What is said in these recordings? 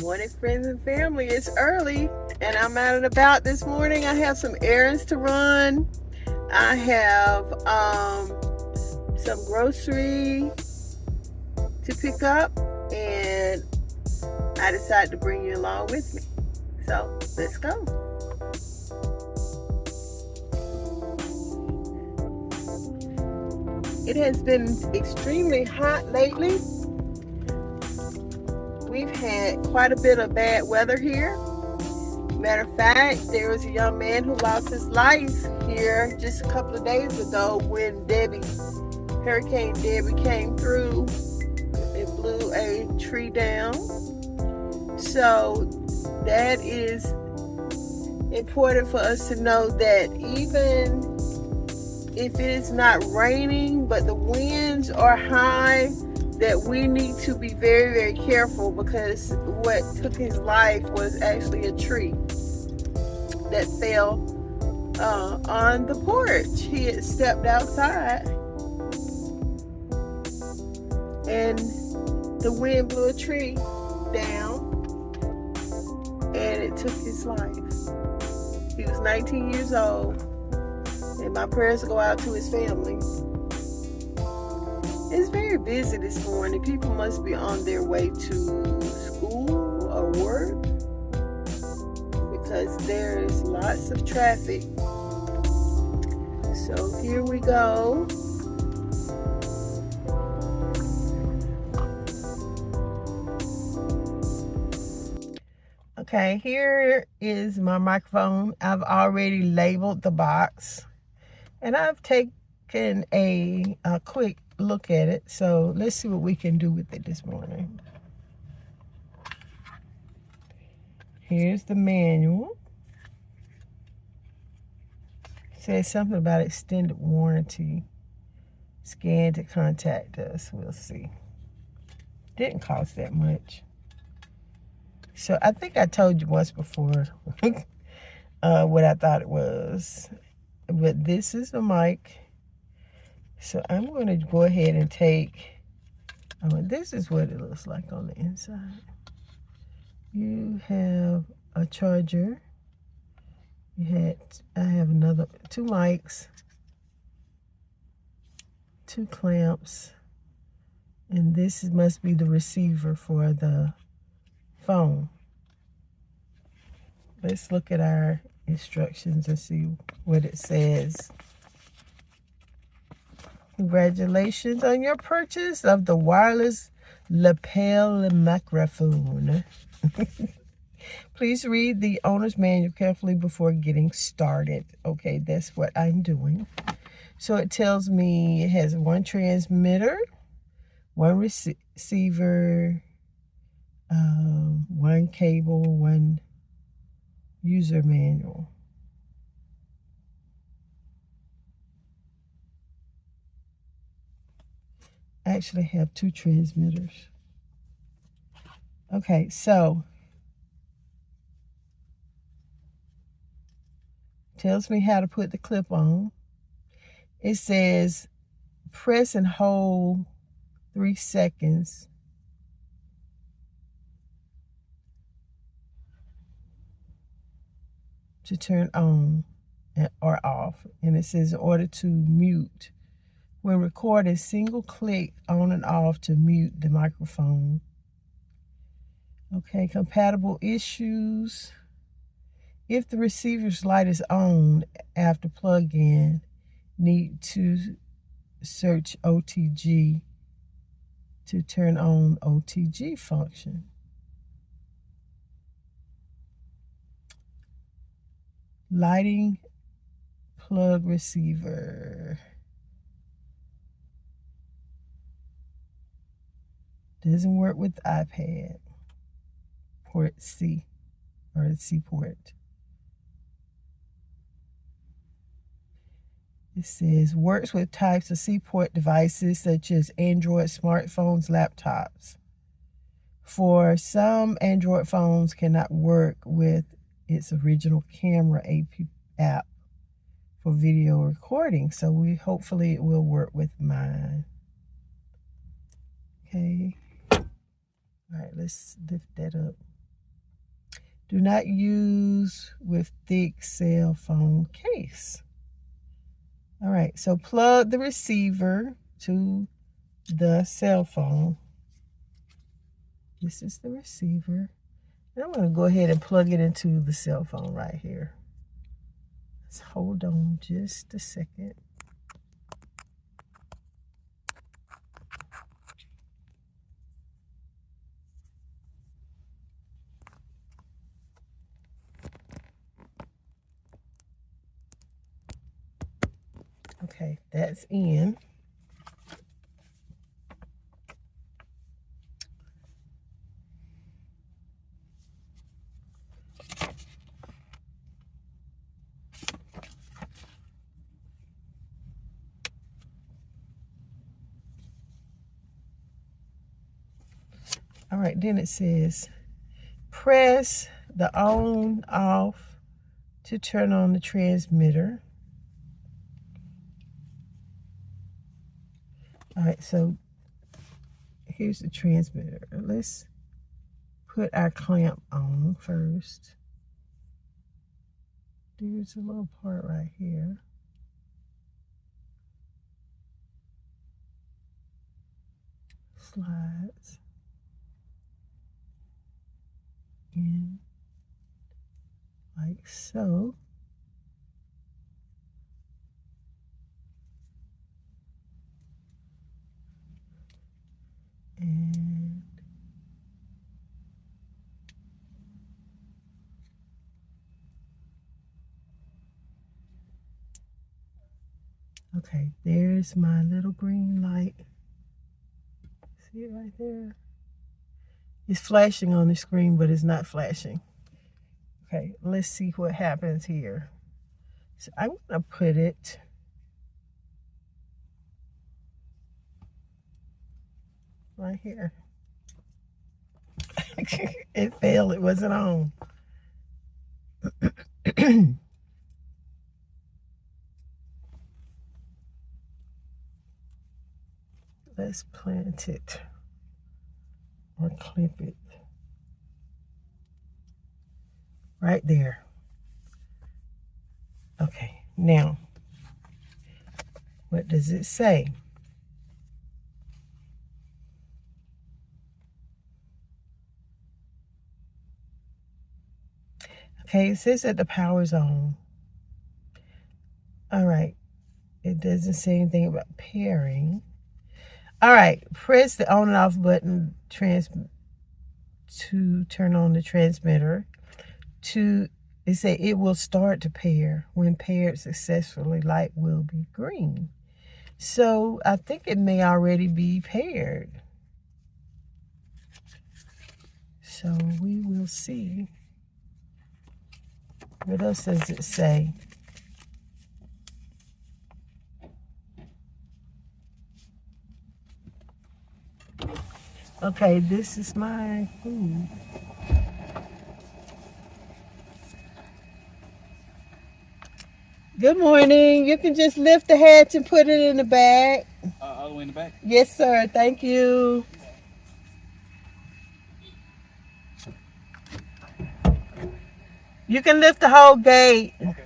Morning, friends and family. It's early and I'm out and about this morning. I have some errands to run. I have some grocery to pick up, and I decided to bring you along with me. So let's go. It has been extremely hot lately. We've had quite a bit of bad weather here. Matter of fact, there was a young man who lost his life here just a couple of days ago when Hurricane Debbie came through. It blew a tree down. So that is important for us to know that even if it is not raining, but the winds are high, that we need to be very, very careful, because what took his life was actually a tree that fell on the porch. He had stepped outside and the wind blew a tree down and it took his life. He was 19 years old, and my prayers go out to his family. It's very busy this morning. People must be on their way to school or work, because there's lots of traffic. So here we go. Okay, here is my microphone. I've already labeled the box, and I've taken a quick look at it. So let's see what we can do with it this morning. Here's the manual. It says something about extended warranty. Scan to contact us. We'll see. Didn't cost that much. So I think I told you once before what I thought it was. But this is the mic. So I'm going to go ahead and take, this is what it looks like on the inside. You have a charger. I have two mics, two clamps, and this must be the receiver for the phone. Let's look at our instructions and see what it says. Congratulations on your purchase of the wireless lapel microphone. Please read the owner's manual carefully before getting started. Okay, that's what I'm doing. So it tells me it has one transmitter, one receiver, one cable, one user manual. I actually have two transmitters. Okay, so tells me how to put the clip on. It says press and hold 3 seconds to turn on or off. And it says in order to mute. When recording, single click on and off to mute the microphone. Okay, compatible issues. If the receiver's light is on after plug-in, need to search OTG to turn on OTG function. Lighting plug receiver. Doesn't work with the iPad. Port C, or the C port. It says works with types of C port devices such as Android smartphones, laptops. For some, Android phones cannot work with its original camera app for video recording. So hopefully it will work with mine. Okay. All right, let's lift that up. Do not use with thick cell phone case. All right, so plug the receiver to the cell phone. This is the receiver. And I'm going to go ahead and plug it into the cell phone right here. Let's hold on just a second. Okay, that's in. All right, then it says, press the on, off to turn on the transmitter. All right, so here's the transmitter. Let's put our clamp on first. There's a little part right here. Slides in like so. And okay, there's my little green light. See it right there? It's flashing on the screen, but it's not flashing. Okay, let's see what happens here. So I'm gonna put it right here. It failed, it wasn't on. Let's plant it or clip it right there. Okay, now, what does it say? Okay, it says that the power's on. All right, it doesn't say anything about pairing. All right, press the on and off button to turn on the transmitter. It say it will start to pair. When paired successfully, light will be green. So I think it may already be paired. So we will see. What else does it say? Okay, this is my food. Good morning. You can just lift the hatch and put it in the bag. All the way in the back? Yes, sir. Thank you. You can lift the whole gate. Okay.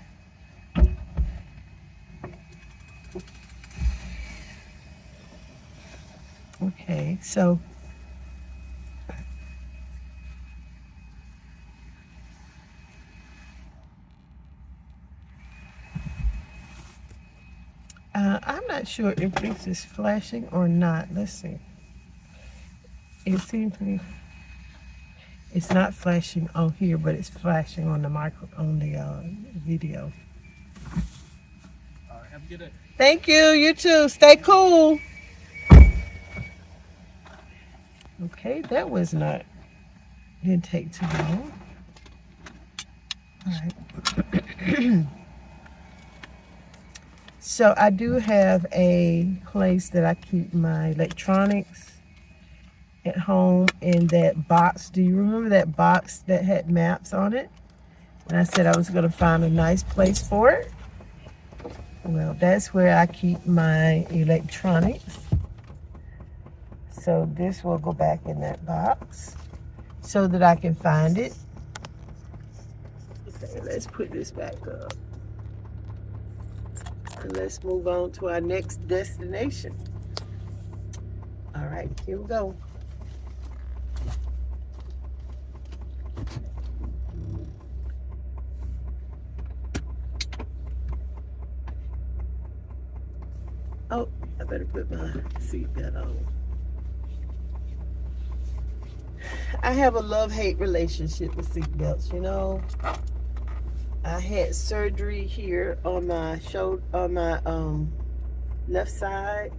Okay, so I'm not sure if this is flashing or not. Let's see. It seems to be. It's not flashing on here, but it's flashing on the video. All right, have a good day. Thank you. You too. Stay cool. Okay, that was not. Didn't take too long. All right. So I do have a place that I keep my electronics at home in that box. Do you remember that box that had maps on it? And I said I was going to find a nice place for it. Well, that's where I keep my electronics. So this will go back in that box so that I can find it. And let's put this back up. And let's move on to our next destination. All right, here we go. Oh, I better put my seatbelt on. I have a love-hate relationship with seatbelts, you know. I had surgery here on my shoulder, on my left side.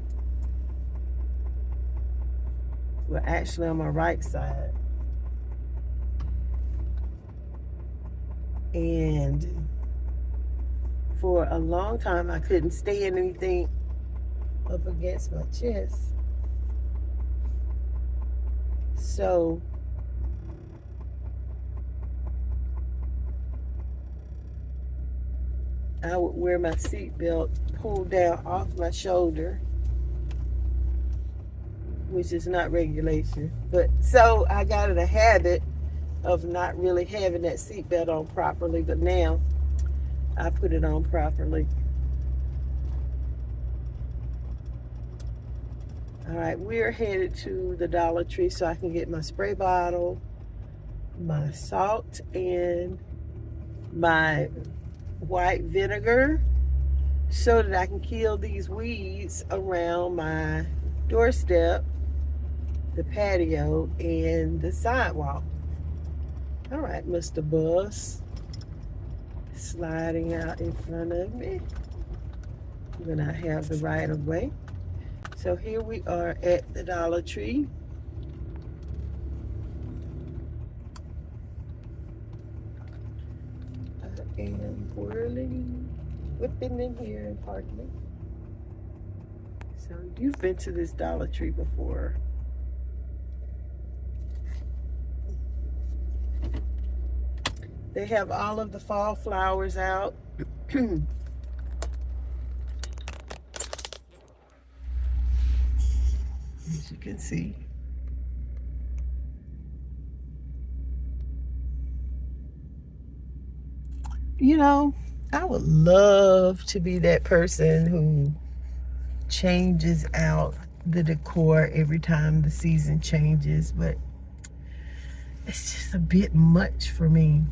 Well, actually on my right side. And for a long time, I couldn't stand anything up against my chest. So I would wear my seatbelt pulled down off my shoulder, which is not regulation. But so I got in a habit of not really having that seatbelt on properly, but now I put it on properly. All right, we're headed to the Dollar Tree so I can get my spray bottle, my salt, and my white vinegar so that I can kill these weeds around my doorstep, the patio, and the sidewalk. All right, Mr. Bus, sliding out in front of me when I have the right of way. So here we are at the Dollar Tree. I am whipping in here and parking. So you've been to this Dollar Tree before. They have all of the fall flowers out. As you can see. You know, I would love to be that person who changes out the decor every time the season changes, but it's just a bit much for me.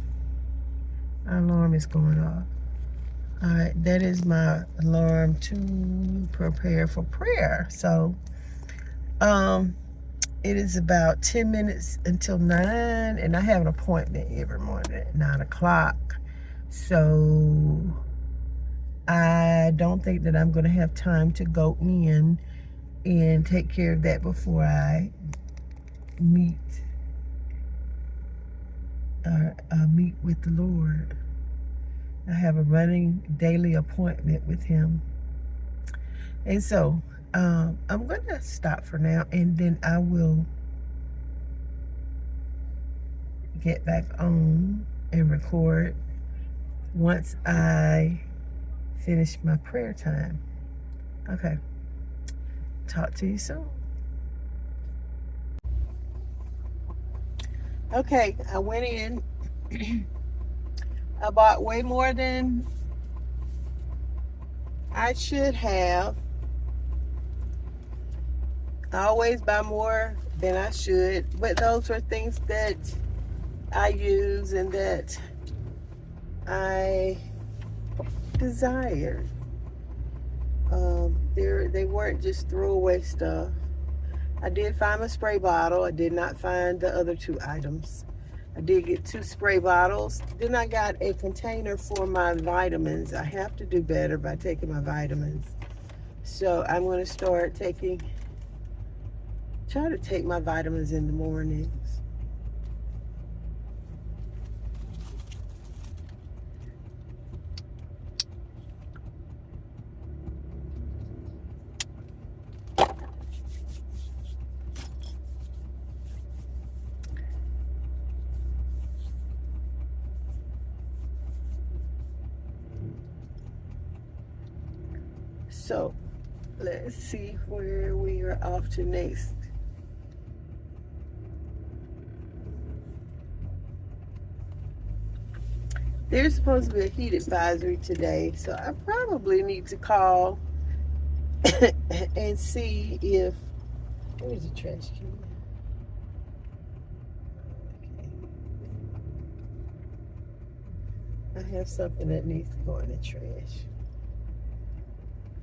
My alarm is going off. All right, that is my alarm to prepare for prayer. So, it is about 10 minutes until 9, and I have an appointment every morning at 9 o'clock. So I don't think that I'm going to have time to go in and take care of that before I meet with the Lord. I have a running daily appointment with him. And so I'm going to stop for now, and then I will get back on and record once I finish my prayer time. Okay. Talk to you soon. Okay, I went in. I bought way more than I should have. I always buy more than I should, but those are things that I use and that I desired. They weren't just throwaway stuff. I did find my spray bottle. I did not find the other 2 items. I did get 2 spray bottles. Then I got a container for my vitamins. I have to do better by taking my vitamins. So I'm going to start try to take my vitamins in the mornings. So let's see where we are off to next. There's supposed to be a heat advisory today, so I probably need to call and see if. Where's the trash can? Okay. I have something that needs to go in the trash.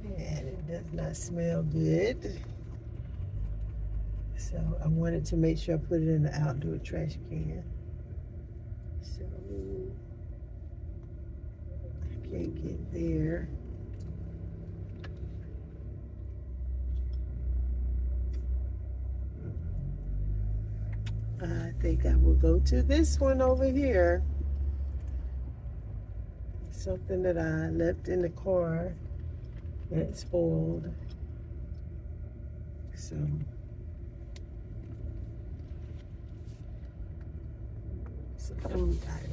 And it does not smell good. So I wanted to make sure I put it in the outdoor trash can. So I can't get there. I think I will go to this one over here. Something that I left in the car that spoiled. So it's a food item.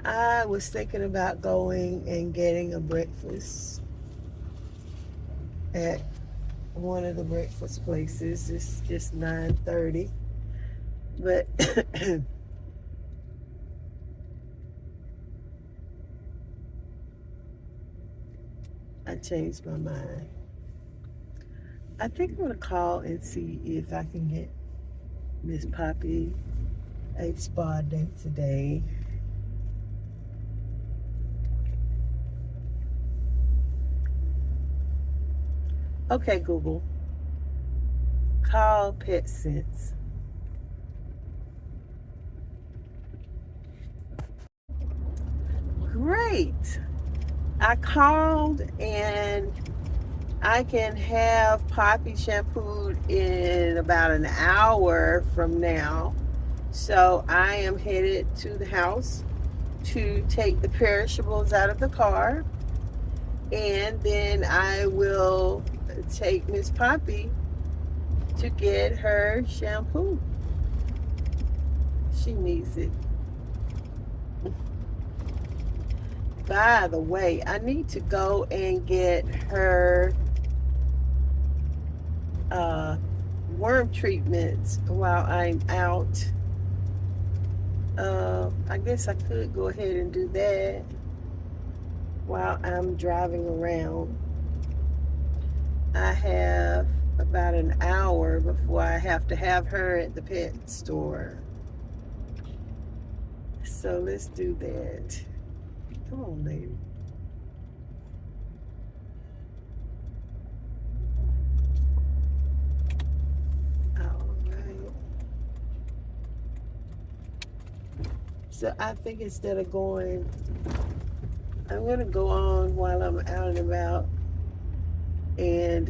I was thinking about going and getting a breakfast at one of the breakfast places. It's just 9:30, but I changed my mind. I think I'm gonna call and see if I can get Miss Poppy a spa date today. Okay, Google, call PetSense. Great. I called and I can have Poppy shampooed in about an hour from now. So I am headed to the house to take the perishables out of the car, and then I will take Miss Poppy to get her shampoo. She needs it. By the way, I need to go and get her worm treatments while I'm out. I guess I could go ahead and do that while I'm driving around. I have about an hour before I have to have her at the pet store. So let's do that. Come on, lady. All right. So I think instead of going, I'm going to go on while I'm out and about and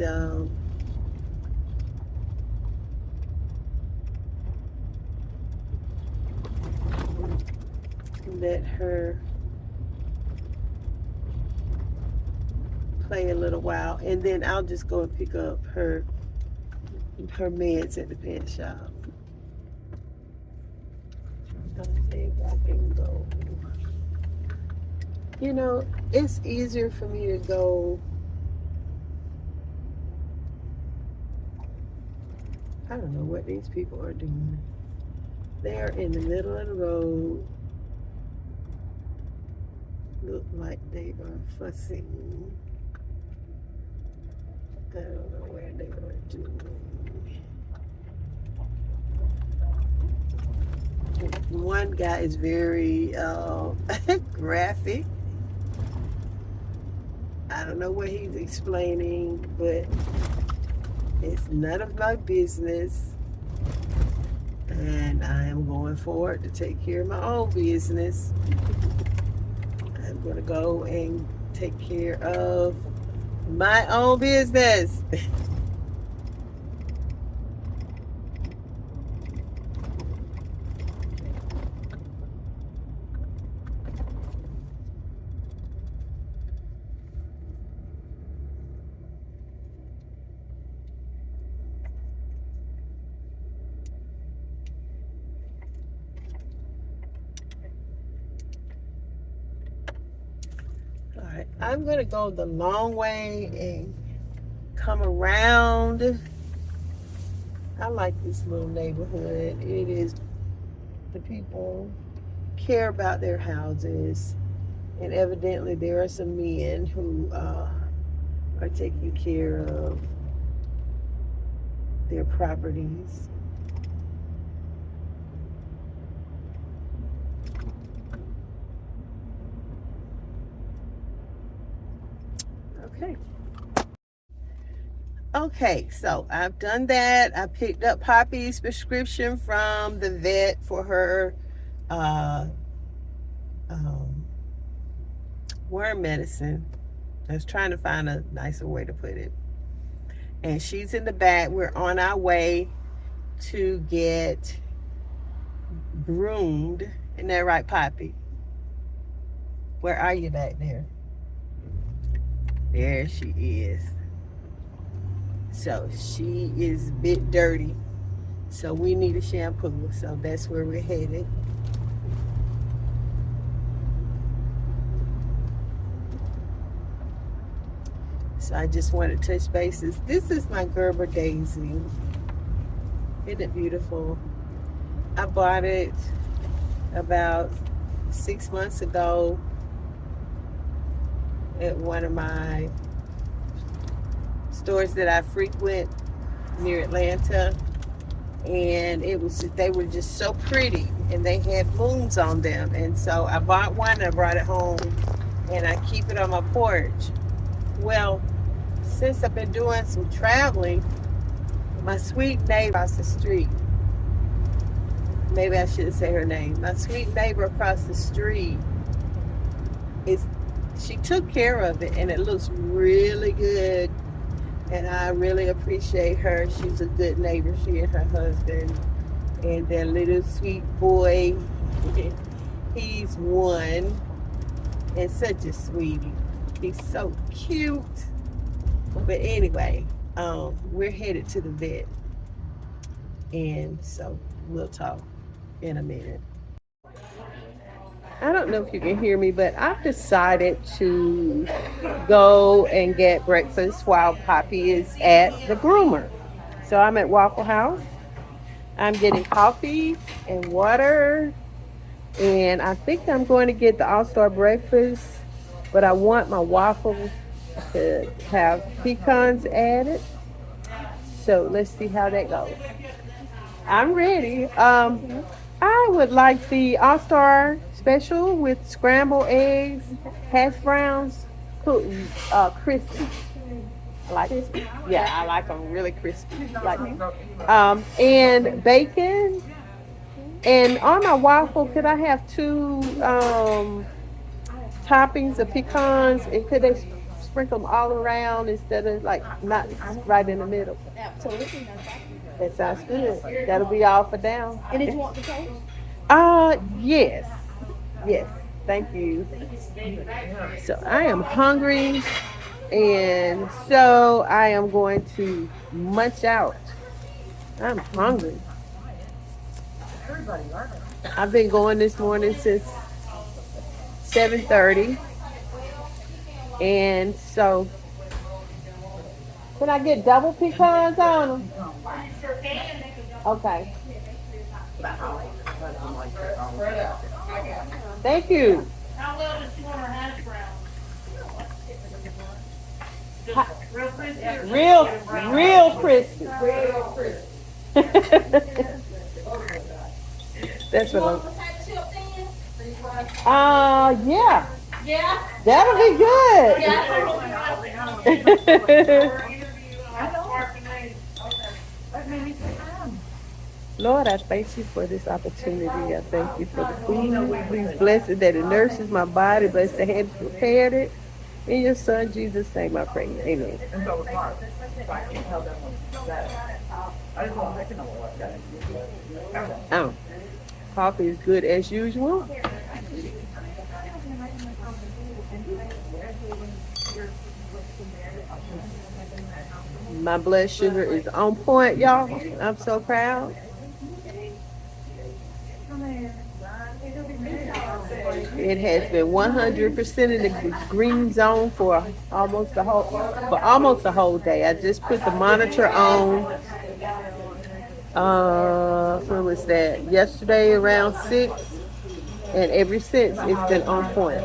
let her play a little while, and then I'll just go and pick up her meds at the pet shop. I think I can go. You know, it's easier for me to go. I don't know what these people are doing. They are in the middle of the road. Look like they are fussing. I don't know where they are doing. One guy is very graphic. I don't know what he's explaining, but it's none of my business. And I am going forward to take care of my own business. I'm going to go and take care of my own business. All right, I'm gonna go the long way and come around. I like this little neighborhood. It is, the people care about their houses, and evidently there are some men who are taking care of their properties. Okay. Okay, so I've done that. I picked up Poppy's prescription from the vet for her uh, um, worm medicine. I was trying to find a nicer way to put it. And she's in the back. We're on our way to get groomed. Isn't that right, Poppy? Where are you back there? There she is. So she is a bit dirty. So we need a shampoo. So that's where we're headed. So I just want to touch bases. This is my Gerber Daisy. Isn't it beautiful? I bought it about 6 months ago at one of my stores that I frequent near Atlanta, and they were just so pretty, and they had moons on them, and so I bought one and I brought it home, and I keep it on my porch. Well, since I've been doing some traveling, my sweet neighbor across the street, maybe I shouldn't say her name, my sweet neighbor across the street, she took care of it, and it looks really good, and I really appreciate her. She's a good neighbor, she and her husband, and their little sweet boy, he's one, and such a sweetie. He's so cute. But anyway, we're headed to the vet, and so we'll talk in a minute. I don't know if you can hear me, but I've decided to go and get breakfast while Poppy is at the groomer. So I'm at Waffle House. I'm getting coffee and water, and I think I'm going to get the All-Star breakfast, but I want my waffles to have pecans added. So let's see how that goes. I'm ready. I would like the All-Star special with scrambled eggs, hash browns, cooked crispy. I like it. Yeah, I like them really crispy. Like and bacon. And on my waffle, could I have two toppings of pecans, and could they sprinkle them all around instead of like not right in the middle? Absolutely. That sounds good. That'll be all for now. And did you want the toast? Yes. Yes. Thank you. So I am hungry, and so I am going to munch out. I'm hungry. I've been going this morning since 7:30, and so can I get double pecans on them? Okay. Thank you. How well does she want her hash brown? Real crispy? Real crispy. That's what I'm. Yeah. Yeah. That'll be good. Lord, I thank you for this opportunity. I thank you for the food. Please bless it that it nourishes my body. Bless the hands that prepared it. In your son Jesus' name I pray. Amen. Coffee is good as usual. My blood sugar is on point, y'all. I'm so proud. It has been 100% in the green zone for almost the whole day. I just put the monitor on. When was that? Yesterday around 6, and ever since it's been on point.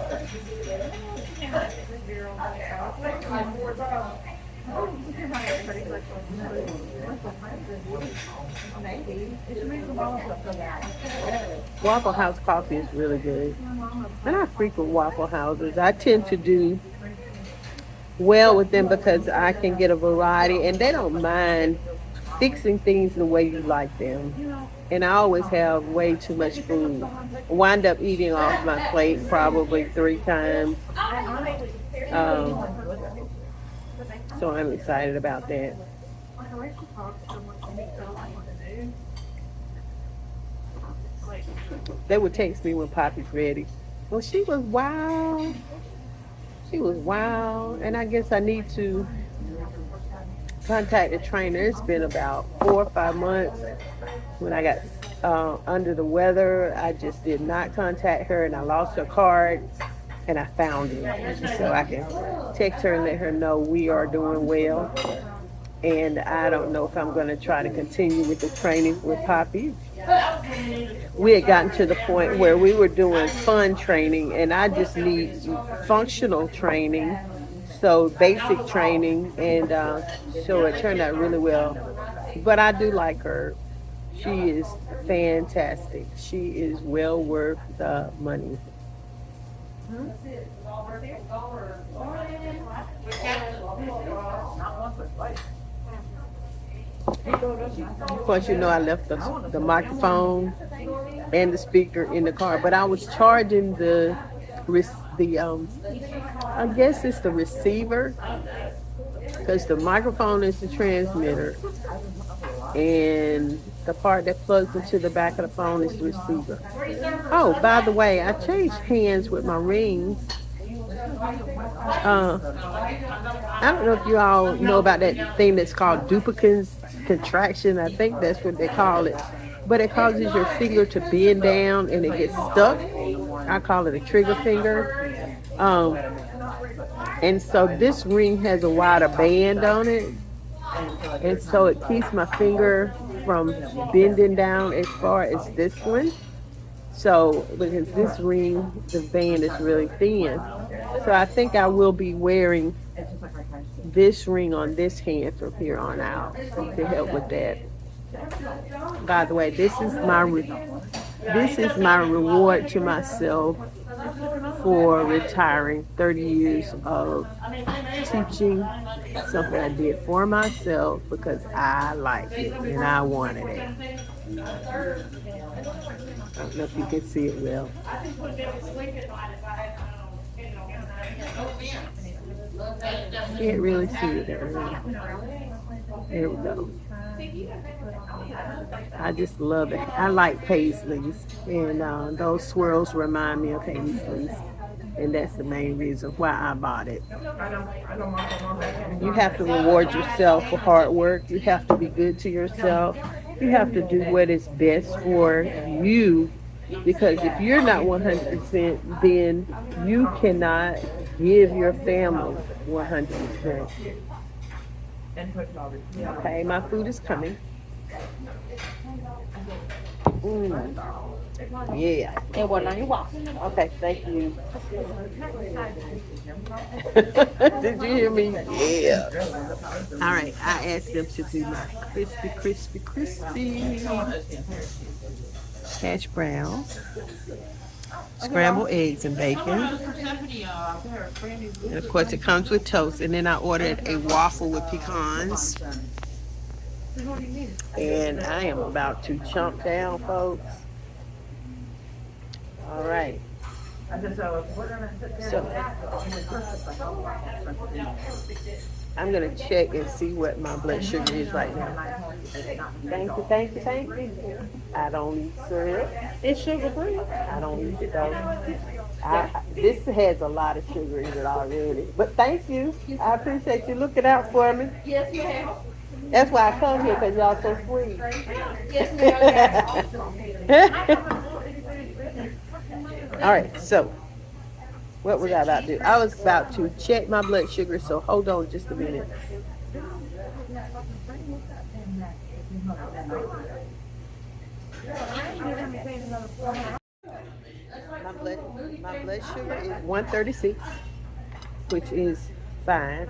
Waffle House coffee is really good. And I frequent Waffle Houses. I tend to do well with them because I can get a variety and they don't mind fixing things the way you like them. And I always have way too much food. Wind up eating off my plate probably 3 times. Um, so I'm excited about that. They would text me when Poppy's ready. Well, she was wild. She was wild. And I guess I need to contact the trainer. It's been about 4 or 5 months. When I got under the weather, I just did not contact her and I lost her card and I found it. So I can text her and let her know we are doing well. And I don't know if I'm going to try to continue with the training with Poppy. We had gotten to the point where we were doing fun training and I just need functional training. So basic training, and so it turned out really well. But I do like her. She is fantastic. She is well worth the money. Of course, you know I left the microphone and the speaker in the car, but I was charging I guess it's the receiver, because the microphone is the transmitter and the part that plugs into the back of the phone is the receiver. Oh, by the way, I changed hands with my rings. I don't know if you all know about that thing that's called Duplicant's contraction. I think that's what they call it. But it causes your finger to bend down and it gets stuck. I call it a trigger finger. And so this ring has a wider band on it. And so it keeps my finger from bending down as far as this one. So, because this ring, the band is really thin. So I think I will be wearing this ring on this hand from here on out to help with that. By the way, this is my reward to myself for retiring 30 years of teaching, something I did for myself because I liked it and I wanted it. I don't know if you can see it well. Can't really see it there. There we go. I just love it. I like paisleys, and those swirls remind me of paisleys, and that's the main reason why I bought it. You have to reward yourself for hard work. You have to be good to yourself. You have to do what is best for you, because if you're not 100%, then you cannot give your family 100%. Okay, my food is coming. Yeah. Okay, thank you. Did you hear me? Yeah. All right, I asked them to do my crispy hash browns, scrambled eggs and bacon. And of course it comes with toast. And then I ordered a waffle with pecans. And I am about to chomp down, folks. All right. So I'm going to check and see what my blood sugar is right now. Thank you, thank you, thank you. I don't eat syrup. It's sugar free. I don't eat it though. This has a lot of sugar in it already. But thank you. I appreciate you looking out for me. Yes, ma'am. That's why I come here, because y'all so sweet. Yes, ma'am. All right, so what was I about to do? I was about to check my blood sugar, so hold on just a minute. My blood sugar is 136, which is fine.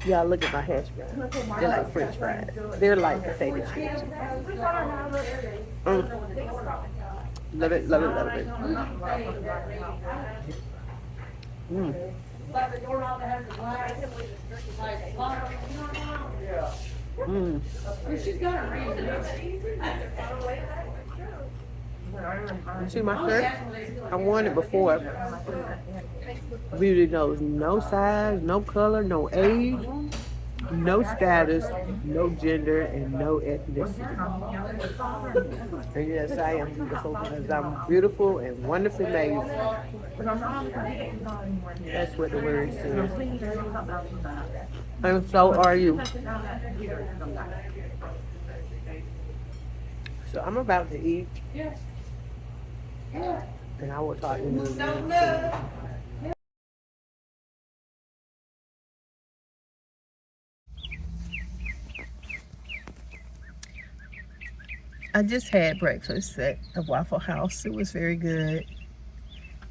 Y'all look at my hash browns. They're like French fries. They're like potato chips. Love it, love it, love it. Mm. Mm. You see my shirt? I worn it before. Beauty knows no size, no color, no age, no status, no gender, and no ethnicity. And yes, I am beautiful because I'm beautiful and wonderfully made. That's what the word says. And so are you. So I'm about to eat. And I will talk to you soon. I just had breakfast at the Waffle House. It was very good.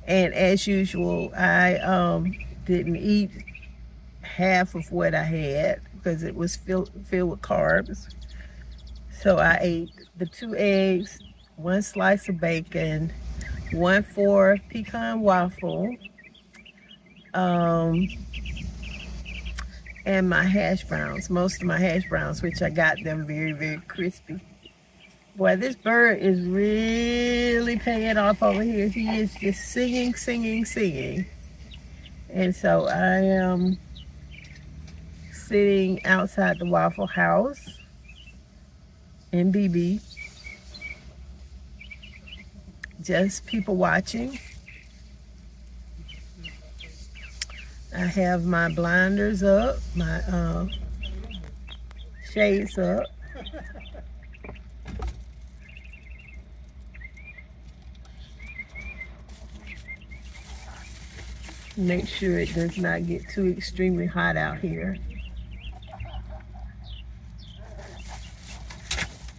And as usual, I didn't eat half of what I had because it was filled with carbs. So I ate the 2 eggs, 1 slice of bacon, 1 pecan waffle, and my hash browns, most of my hash browns, which I got them very, very crispy. Boy, this bird is really paying off over here. He is just singing, singing, singing. And so I am sitting outside the Waffle House in BB, just people watching. I have my blinders up, my shades up. Make sure it does not get too extremely hot out here.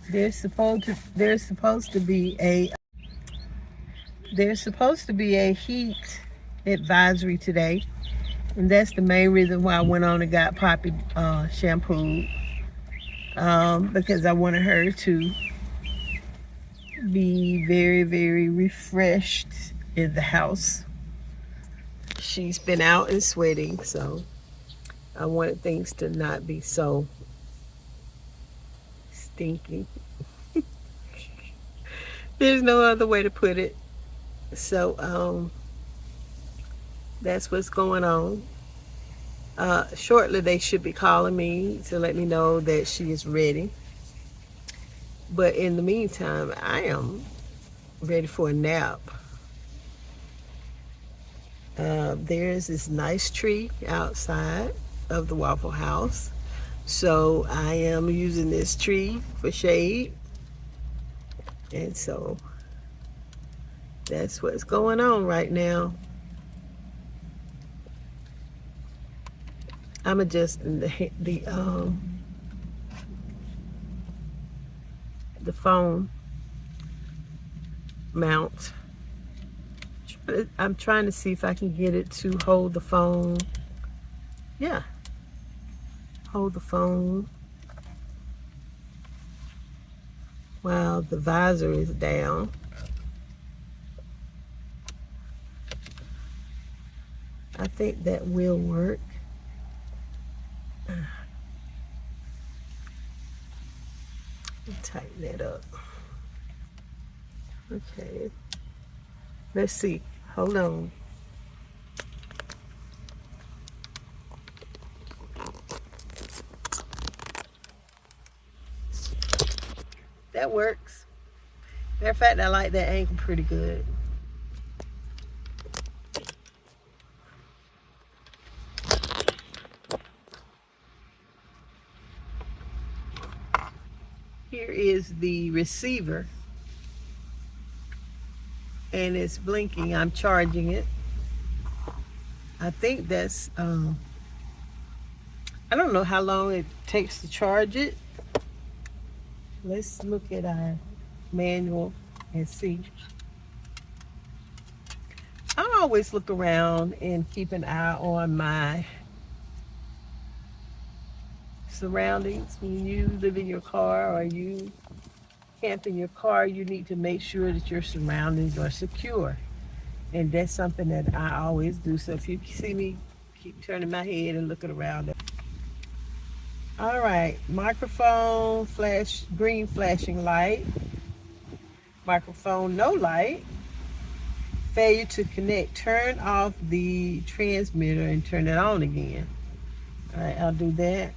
There's supposed to be a heat advisory today, and that's the main reason why I went on and got Poppy shampooed, because I wanted her to be very, very refreshed in the house. She's been out and sweating, so I wanted things to not be so stinky. There's no other way to put it. So that's what's going on. Shortly they should be calling me to let me know that she is ready. But in the meantime, I am ready for a nap. There's this nice tree outside of the Waffle House. So I am using this tree for shade. And so that's what's going on right now. I'm adjusting the phone mount. I'm trying to see if I can get it to hold the phone. Yeah, hold the phone while the visor is down. I think that will work. Tighten that up. Okay. Let's see. Hold on. That works. Matter of fact, I like that angle pretty good. Here is the receiver. and it's blinking. I'm charging it. I think that's, I don't know how long it takes to charge it. Let's look at our manual and see. I always look around and keep an eye on my surroundings. When you live in your car or you camp in your car, you need to make sure that your surroundings are secure. And that's something that I always do. So if you see me keep turning my head and looking around. All right, microphone flash, green flashing light, microphone no light, failure to connect. Turn off the transmitter and turn it on again. All right, I'll do that.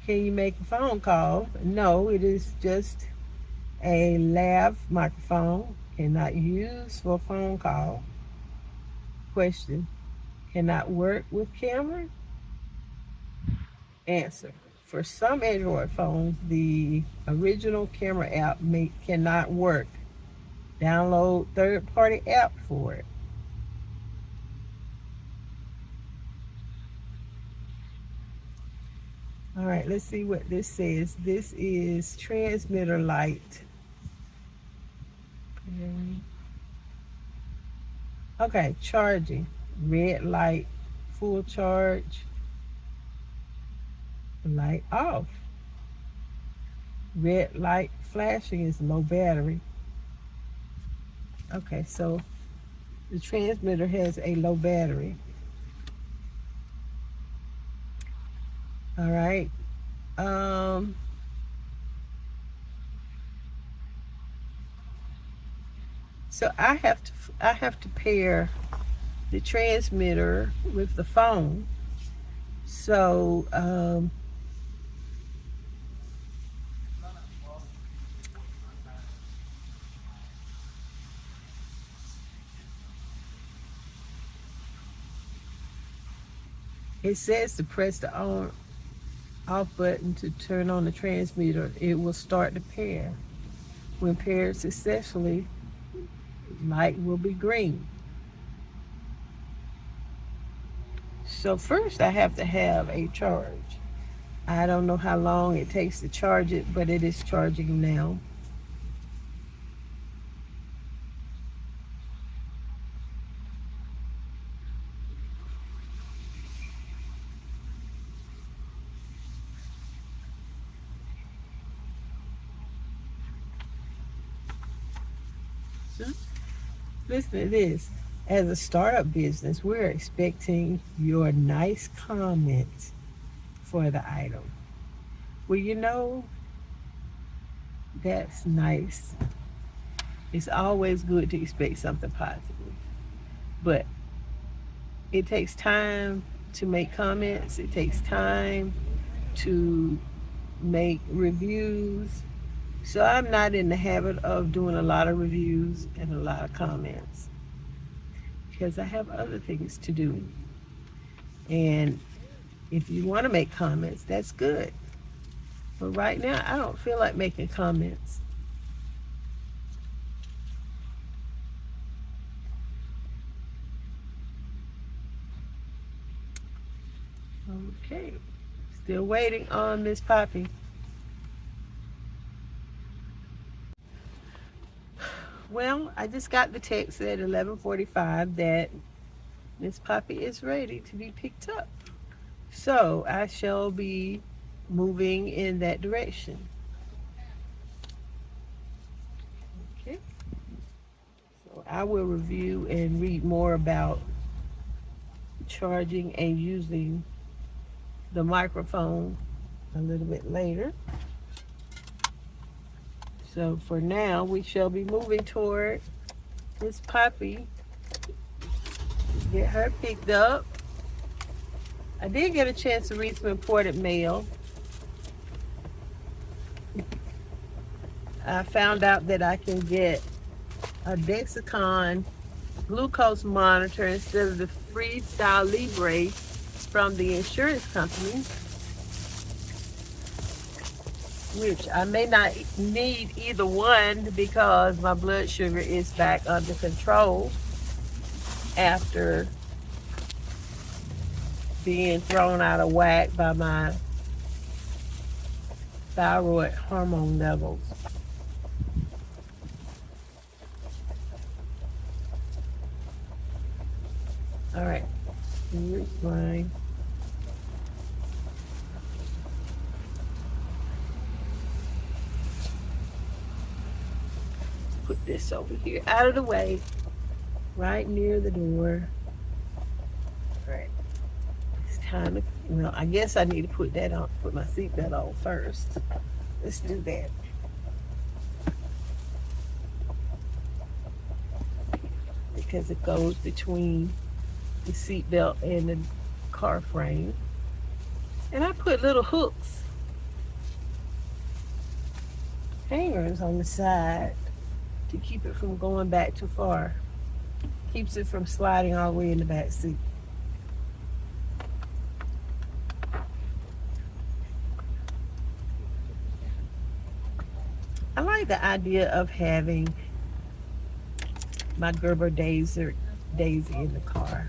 Can you make a phone call? No, it is just a lav microphone. Cannot use for a phone call. Question. Cannot work with camera? Answer. For some Android phones, the original camera app cannot work. Download third-party app for it. All right, let's see what this says. This is transmitter light. Okay, charging. Red light, full charge. Light off. Red light flashing is low battery. Okay, so the transmitter has a low battery. All right. So I have to pair the transmitter with the phone. So it says to press the on off button to turn on the transmitter. It will start to pair. When paired successfully, light will be green. So first I have to have a charge. I don't know how long it takes to charge it, but it is charging now. Listen to this. As a startup business, we're expecting your nice comments for the item. Well, you know, that's nice. It's always good to expect something positive. But it takes time to make comments. It takes time to make reviews. So I'm not in the habit of doing a lot of reviews and a lot of comments because I have other things to do. And if you want to make comments, that's good. But right now, I don't feel like making comments. Okay, still waiting on Miss Poppy. Well, I just got the text at 11:45 that Miss Poppy is ready to be picked up. So I shall be moving in that direction. Okay. So I will review and read more about charging and using the microphone a little bit later. So for now, we shall be moving toward Miss Poppy. Get her picked up. I did get a chance to read some imported mail. I found out that I can get a Dexicon glucose monitor instead of the Freestyle Libre from the insurance company, which I may not need either one because my blood sugar is back under control after being thrown out of whack by my thyroid hormone levels. All right, here's mine. Put this over here out of the way, right near the door. All right, it's time to, well, I guess I need to put that on, put my seatbelt on first. Let's do that. Because it goes between the seatbelt and the car frame. And I put little hooks, hangers on the side to keep it from going back too far. Keeps it from sliding all the way in the back seat. I like the idea of having my Gerber Daisy in the car.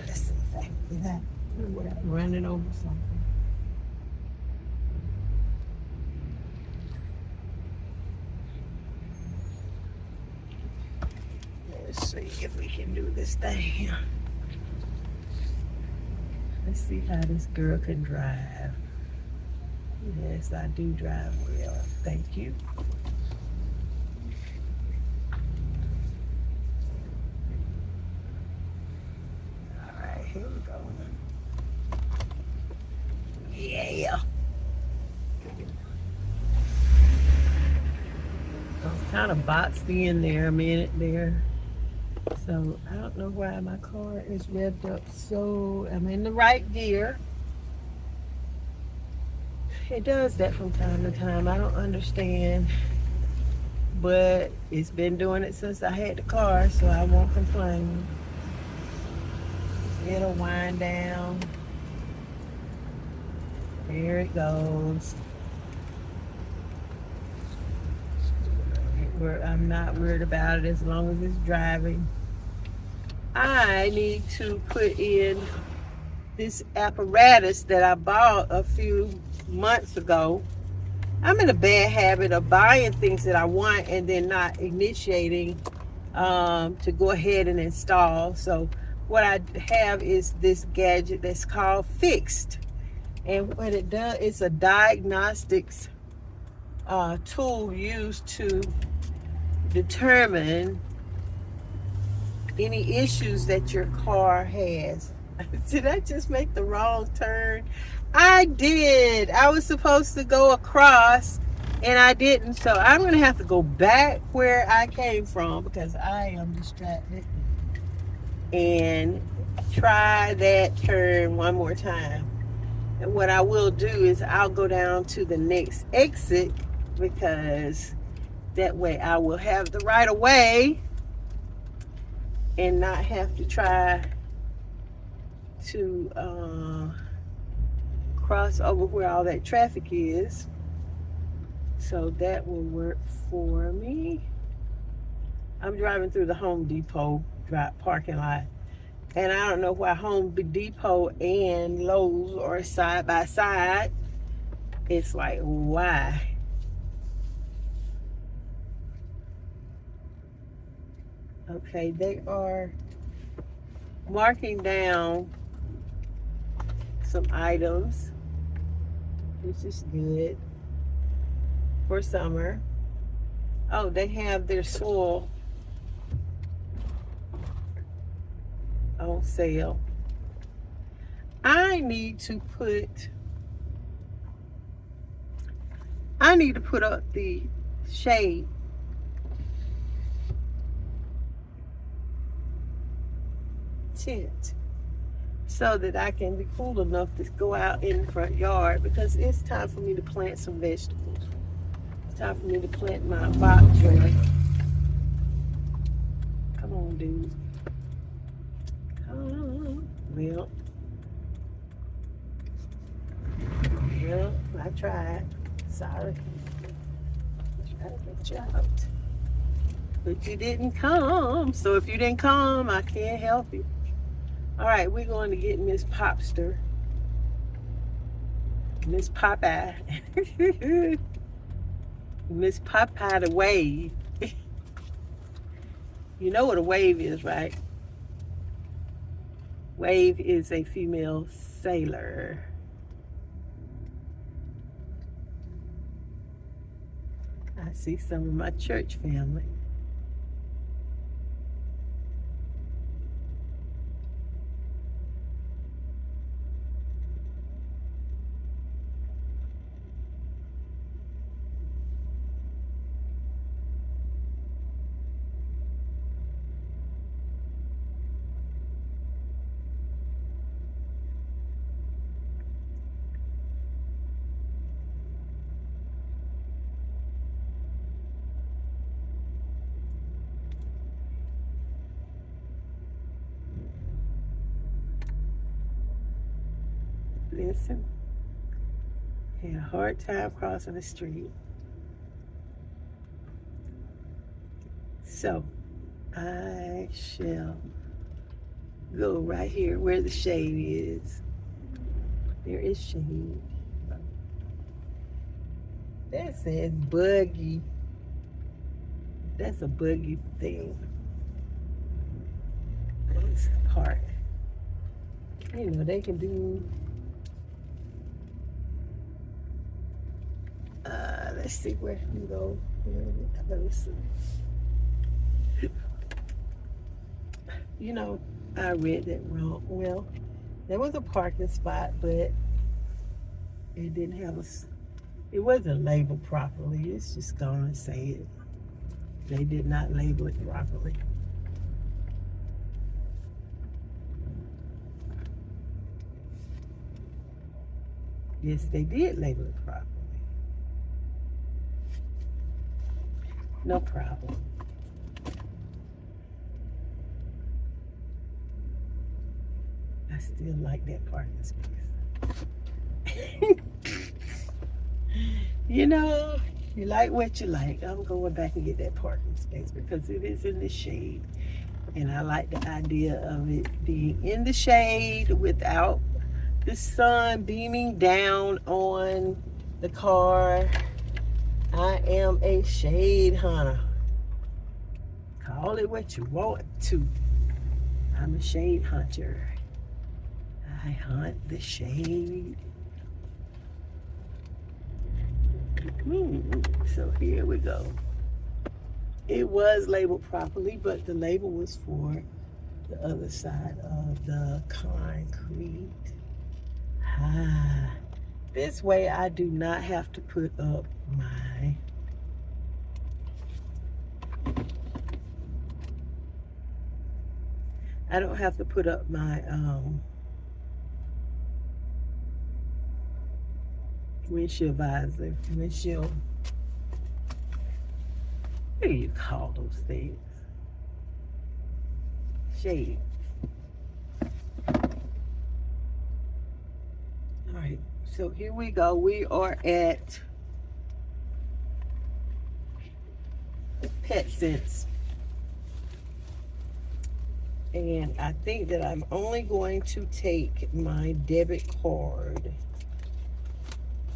Let's see if I can do that without running over something. Let's see if we can do this thing. Let's see how this girl can drive. Yes, I do drive well. Thank you. All right, here we go. Yeah. I was kind of boxed in there a minute there. So I don't know why my car is revved up. So I'm in the right gear. It does that from time to time. I don't understand. But it's been doing it since I had the car, so I won't complain. It'll wind down. There it goes. I'm not worried about it as long as it's driving. I need to put in this apparatus that I bought a few months ago. I'm in a bad habit of buying things that I want and then not initiating to go ahead and install. So what I have is this gadget that's called Fixed. And what it does, it's a diagnostics tool used to determine any issues that your car has. Did I just make the wrong turn? I did. I was supposed to go across and I didn't. So I'm going to have to go back where I came from because I am distracted and try that turn one more time. And what I will do is I'll go down to the next exit because that way I will have the right of way and not have to try to cross over where all that traffic is. So that will work for me. I'm driving through the Home Depot parking lot. And I don't know why Home Depot and Lowe's are side by side. It's like, why? Okay, they are marking down some items, which is good for summer. Oh, they have their soil on sale. I need to put up the shade. Tent. So that I can be cool enough to go out in the front yard, because it's time for me to plant some vegetables. It's time for me to plant my bok choy. Come on, dude. Come. Well, I tried. Sorry. I tried to get you out. But you didn't come. So if you didn't come, I can't help you. All right, we're going to get Miss Popster. Miss Popeye. Miss Popeye the wave. You know what a wave is, right? Wave is a female sailor. I see some of my church family. Listen, had a hard time crossing the street. So I shall go right here where the shade is. There is shade. That says buggy. That's a buggy thing. Let's park. You know, they can do. Let's see where we go. You know, I read that wrong. Well, there was a parking spot, but it didn't have it wasn't labeled properly. It's just gonna say it. They did not label it properly. Yes, they did label it properly. No problem. I still like that parking space. You know, you like what you like. I'm going back and get that parking space because it is in the shade. And I like the idea of it being in the shade without the sun beaming down on the car. I am a shade hunter. Call it what you want to. I'm a shade hunter. I hunt the shade. So here we go. It was labeled properly, but the label was for the other side of the concrete. This way I do not have to put up my windshield visor, windshield, what do you call those things? Shade. All right, so here we go. We are at PetSense. And I think that I'm only going to take my debit card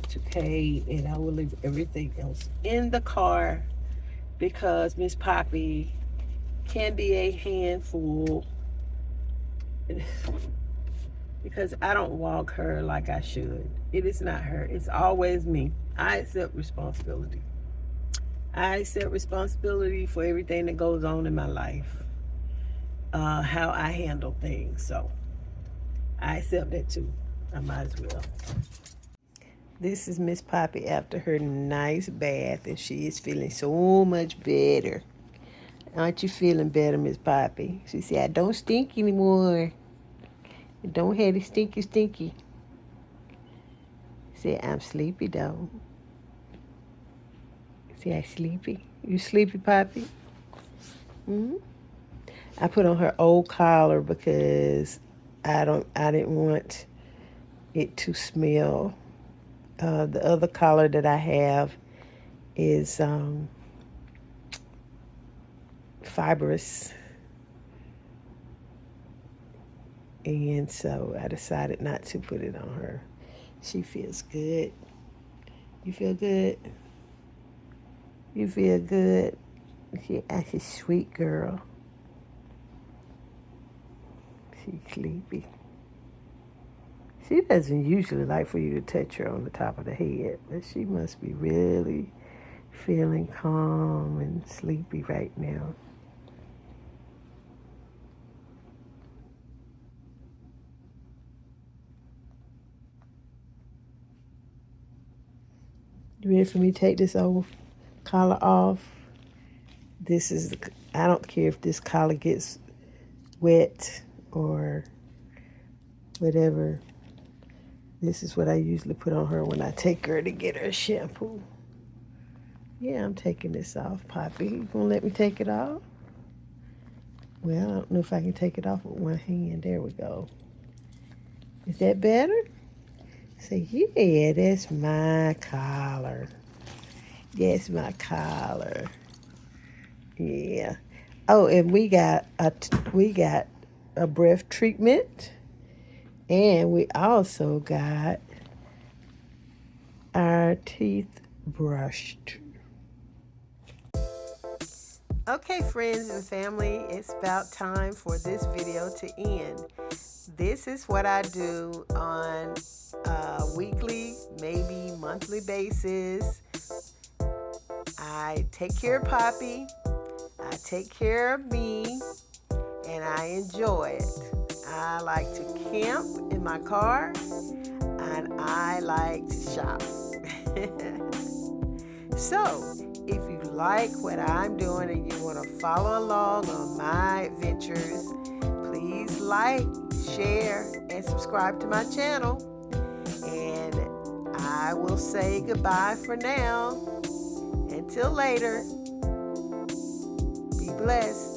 to pay, and I will leave everything else in the car because Miss Poppy can be a handful because I don't walk her like I should. It is not her. It's always me. I accept responsibility. I accept responsibility for everything that goes on in my life. How I handle things. So I accept that too. I might as well. This is Miss Poppy after her nice bath, and she is feeling so much better. Aren't you feeling better, Miss Poppy? She said, I don't stink anymore. I don't have it stinky. Said, I'm sleepy though. See, I sleepy. You sleepy, Poppy? Hmm. I put on her old collar because I didn't want it to smell. The other collar that I have is fibrous, and so I decided not to put it on her. She feels good. You feel good? You feel good? She's a sweet girl. She's sleepy. She doesn't usually like for you to touch her on the top of the head, but she must be really feeling calm and sleepy right now. You ready for me to take this old collar off? This is, I don't care if this collar gets wet or whatever. This is what I usually put on her when I take her to get her shampoo. Yeah, I'm taking this off, Poppy. You gonna let me take it off? Well, I don't know if I can take it off with one hand. There we go. Is that better? Say, yeah, that's my collar. That's my collar. Yeah. Oh, and we got a breath treatment, and we also got our teeth brushed. Okay, friends and family, it's about time for this video to end. This is what I do on a weekly, maybe monthly basis. I take care of Poppy, I take care of me, and I enjoy it. I like to camp in my car, and I like to shop. So, if you like what I'm doing and you want to follow along on my adventures, please like, share, and subscribe to my channel. And I will say goodbye for now. Until later, be blessed.